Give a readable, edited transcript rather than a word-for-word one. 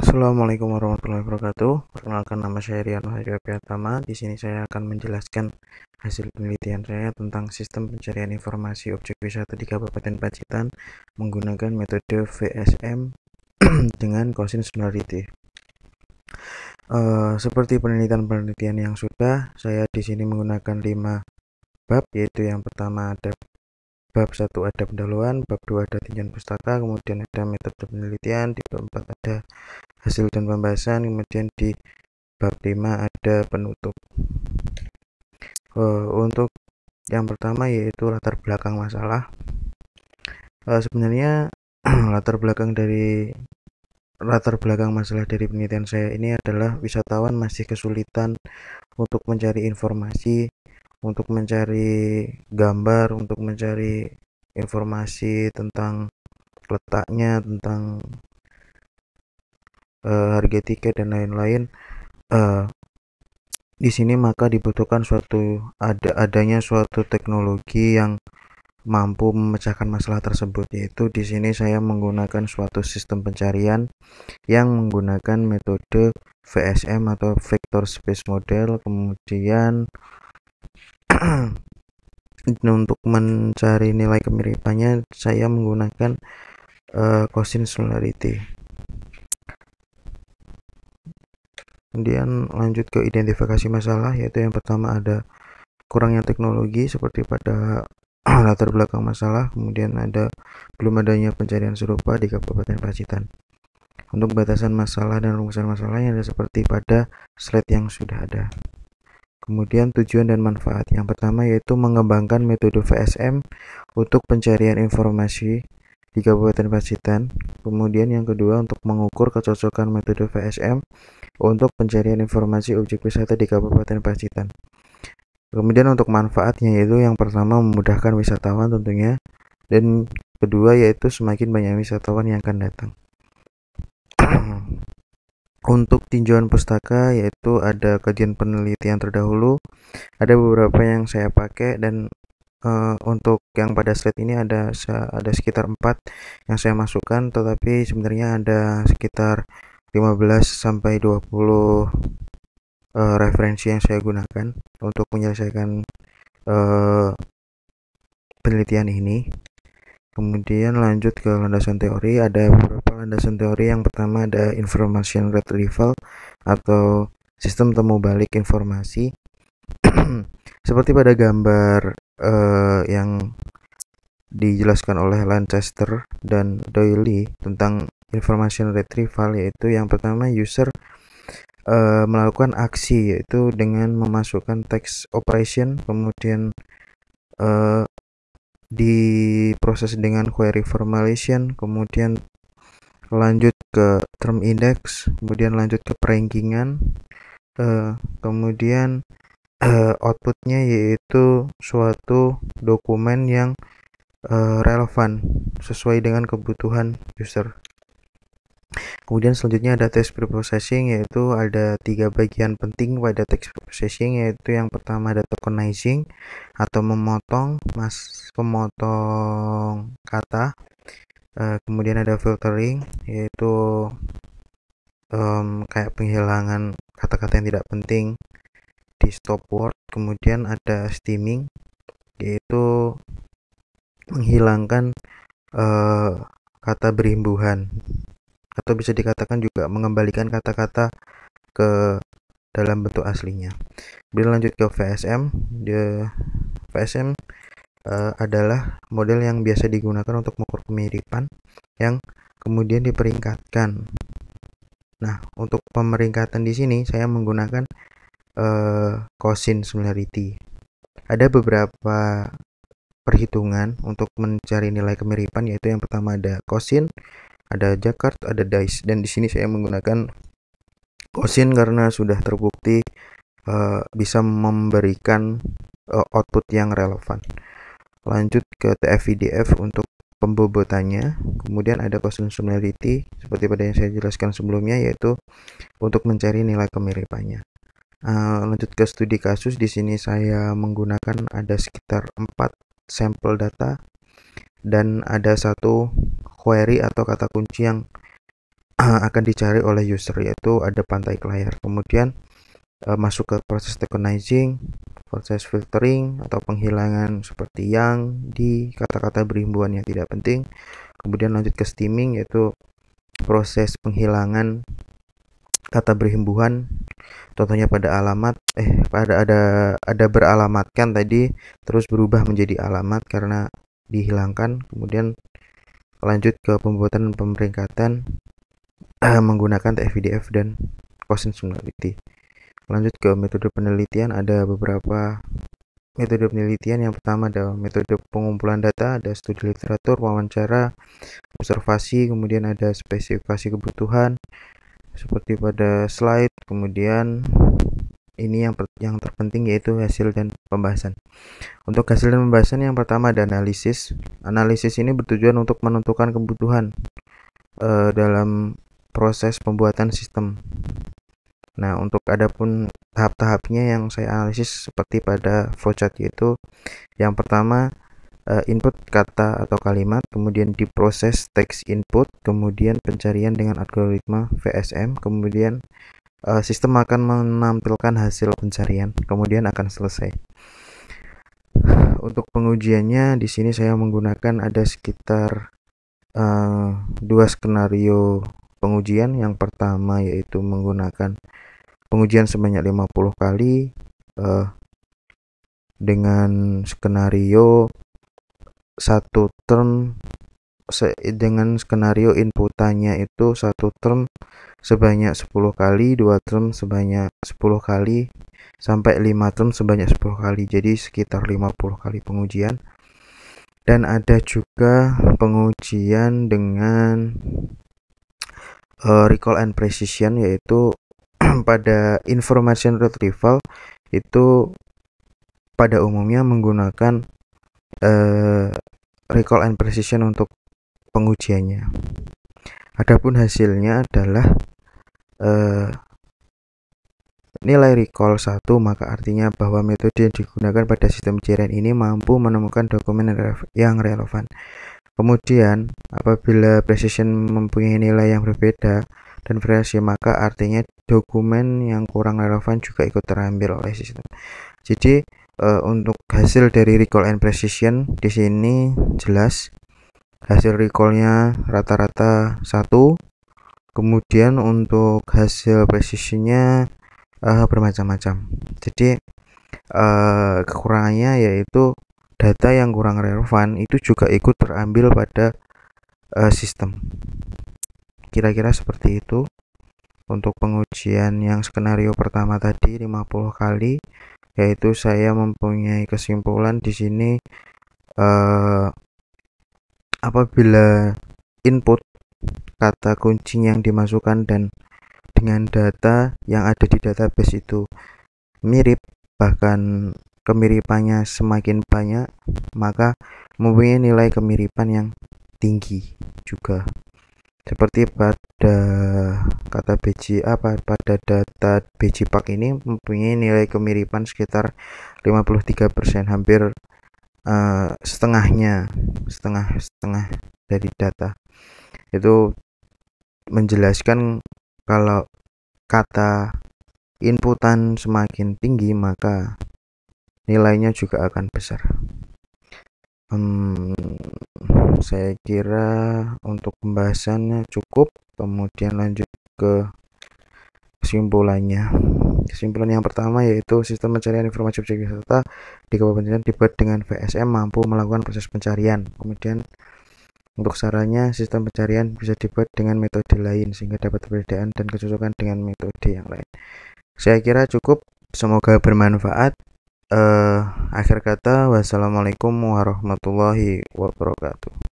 Assalamualaikum warahmatullahi wabarakatuh. Perkenalkan, nama saya Rian Mahadja Priyatama. Di sini saya akan menjelaskan hasil penelitian saya tentang sistem pencarian informasi objek wisata di Kabupaten Pacitan menggunakan metode VSM dengan Cosin Singularity. Seperti penelitian-penelitian yang sudah, saya di sini menggunakan 5 bab, yaitu yang pertama ada bab 1 ada pendahuluan, bab 2 ada tinjauan pustaka, kemudian ada metode penelitian, di bab 4 ada hasil dan pembahasan, kemudian di bab 5 ada penutup. Untuk yang pertama yaitu latar belakang masalah. Sebenarnya latar belakang masalah dari penelitian saya ini adalah wisatawan masih kesulitan untuk mencari informasi, untuk mencari gambar, untuk mencari informasi tentang letaknya, tentang harga tiket dan lain-lain. Di sini maka dibutuhkan adanya suatu teknologi yang mampu memecahkan masalah tersebut, yaitu di sini saya menggunakan suatu sistem pencarian yang menggunakan metode VSM atau Vector Space Model. Kemudian untuk mencari nilai kemiripannya saya menggunakan Cosin Singularity. Kemudian lanjut ke identifikasi masalah, yaitu yang pertama ada kurangnya teknologi seperti pada latar belakang masalah, kemudian ada belum adanya pencarian serupa di Kabupaten Pacitan. Untuk batasan masalah dan rumusan masalahnya ada seperti pada slide yang sudah ada. Kemudian tujuan dan manfaat. Yang pertama yaitu mengembangkan metode VSM untuk pencarian informasi di Kabupaten Pacitan. Kemudian yang kedua untuk mengukur kecocokan metode VSM untuk pencarian informasi objek wisata di Kabupaten Pacitan. Kemudian untuk manfaatnya yaitu yang pertama memudahkan wisatawan tentunya, dan kedua yaitu semakin banyak wisatawan yang akan datang. Untuk tinjauan pustaka yaitu ada kajian penelitian terdahulu, ada beberapa yang saya pakai, dan untuk yang pada slide ini ada sekitar 4 yang saya masukkan, tetapi sebenarnya ada sekitar 15 sampai 20 referensi yang saya gunakan untuk menyelesaikan penelitian ini. Kemudian lanjut ke landasan teori. Ada beberapa landasan teori. Yang pertama ada information retrieval atau sistem temu balik informasi. Seperti pada gambar yang dijelaskan oleh Lancaster dan Doyle tentang information retrieval, yaitu yang pertama user melakukan aksi yaitu dengan memasukkan text operation, kemudian diproses dengan query formulation, kemudian lanjut ke term index, kemudian lanjut ke perankingan, kemudian outputnya yaitu suatu dokumen yang relevan sesuai dengan kebutuhan user. Kemudian selanjutnya ada text preprocessing, yaitu ada 3 bagian penting pada text preprocessing, yaitu yang pertama ada tokenizing atau memotong kata, kemudian ada filtering yaitu kayak penghilangan kata-kata yang tidak penting di stop word, kemudian ada stemming yaitu menghilangkan kata berimbuhan, atau bisa dikatakan juga mengembalikan kata-kata ke dalam bentuk aslinya. Berlanjut ke VSM. VSM adalah model yang biasa digunakan untuk mengukur kemiripan yang kemudian diperingkatkan. Nah, untuk pemeringkatan di sini saya menggunakan Cosin Singularity. Ada beberapa perhitungan untuk mencari nilai kemiripan, yaitu yang pertama ada Cosin, ada Jacquard, ada Dice, dan di sini saya menggunakan Cosin karena sudah terbukti bisa memberikan output yang relevan. Lanjut ke TF-IDF untuk pembobotannya. Kemudian ada Cosin Singularity seperti pada yang saya jelaskan sebelumnya, yaitu untuk mencari nilai kemiripannya. Lanjut ke studi kasus. Di sini saya menggunakan ada sekitar 4 sampel data dan ada 1 query atau kata kunci yang akan dicari oleh user, yaitu ada pantai ke layar. Kemudian masuk ke proses tokenizing, proses filtering atau penghilangan seperti yang di kata-kata berimbuhan yang tidak penting. Kemudian lanjut ke steaming, yaitu proses penghilangan kata berimbuhan, contohnya pada alamat pada ada beralamatkan tadi terus berubah menjadi alamat karena dihilangkan. Kemudian lanjut ke pembuatan pemeringkatan menggunakan TF-IDF dan consensuality. Lanjut ke metode penelitian, ada beberapa metode penelitian. Yang pertama ada metode pengumpulan data, ada studi literatur, wawancara, observasi, kemudian ada spesifikasi kebutuhan seperti pada slide. Kemudian ini yang terpenting yaitu hasil dan pembahasan. Untuk hasil dan pembahasan, yang pertama ada analisis. Analisis ini bertujuan untuk menentukan kebutuhan dalam proses pembuatan sistem. Nah, untuk adapun tahap-tahapnya yang saya analisis seperti pada flowchart, yaitu yang pertama input kata atau kalimat, kemudian diproses teks input, kemudian pencarian dengan algoritma VSM, kemudian sistem akan menampilkan hasil pencarian, kemudian akan selesai. Untuk pengujiannya di sini saya menggunakan ada sekitar 2 skenario pengujian. Yang pertama yaitu menggunakan pengujian sebanyak 50 kali dengan skenario satu term dengan skenario inputannya itu satu term sebanyak 10 kali, 2 term sebanyak 10 kali, sampai 5 term sebanyak 10 kali. Jadi sekitar 50 kali pengujian. Dan ada juga pengujian dengan recall and precision, yaitu pada information retrieval itu pada umumnya menggunakan recall and precision untuk pengujiannya. Adapun hasilnya adalah nilai recall 1, maka artinya bahwa metode yang digunakan pada sistem pencarian ini mampu menemukan dokumen yang relevan. Kemudian apabila precision mempunyai nilai yang berbeda dan variasi, maka artinya dokumen yang kurang relevan juga ikut terambil oleh sistem. Jadi untuk hasil dari recall and precision di sini jelas hasil recallnya rata-rata 1. Kemudian untuk hasil precisionnya bermacam-macam. Jadi kekurangannya yaitu data yang kurang relevan itu juga ikut terambil pada sistem. Kira-kira seperti itu untuk pengujian yang skenario pertama tadi 50 kali, yaitu saya mempunyai kesimpulan di sini apabila input kata kunci yang dimasukkan dan dengan data yang ada di database itu mirip, bahkan kemiripannya semakin banyak, maka mempunyai nilai kemiripan yang tinggi juga. Seperti pada kata BGA, pada data BGPAK ini mempunyai nilai kemiripan sekitar 53%, hampir setengah dari data. Itu menjelaskan kalau kata inputan semakin tinggi maka nilainya juga akan besar. Saya kira untuk pembahasannya cukup. Kemudian lanjut ke kesimpulannya. Kesimpulan yang pertama yaitu sistem pencarian informasi objek wisata di Kabupaten dibuat dengan VSM mampu melakukan proses pencarian. Kemudian untuk sarannya, sistem pencarian bisa dibuat dengan metode lain sehingga dapat perbedaan dan kecocokan dengan metode yang lain. Saya kira cukup, semoga bermanfaat. Akhir kata, wassalamualaikum warahmatullahi wabarakatuh.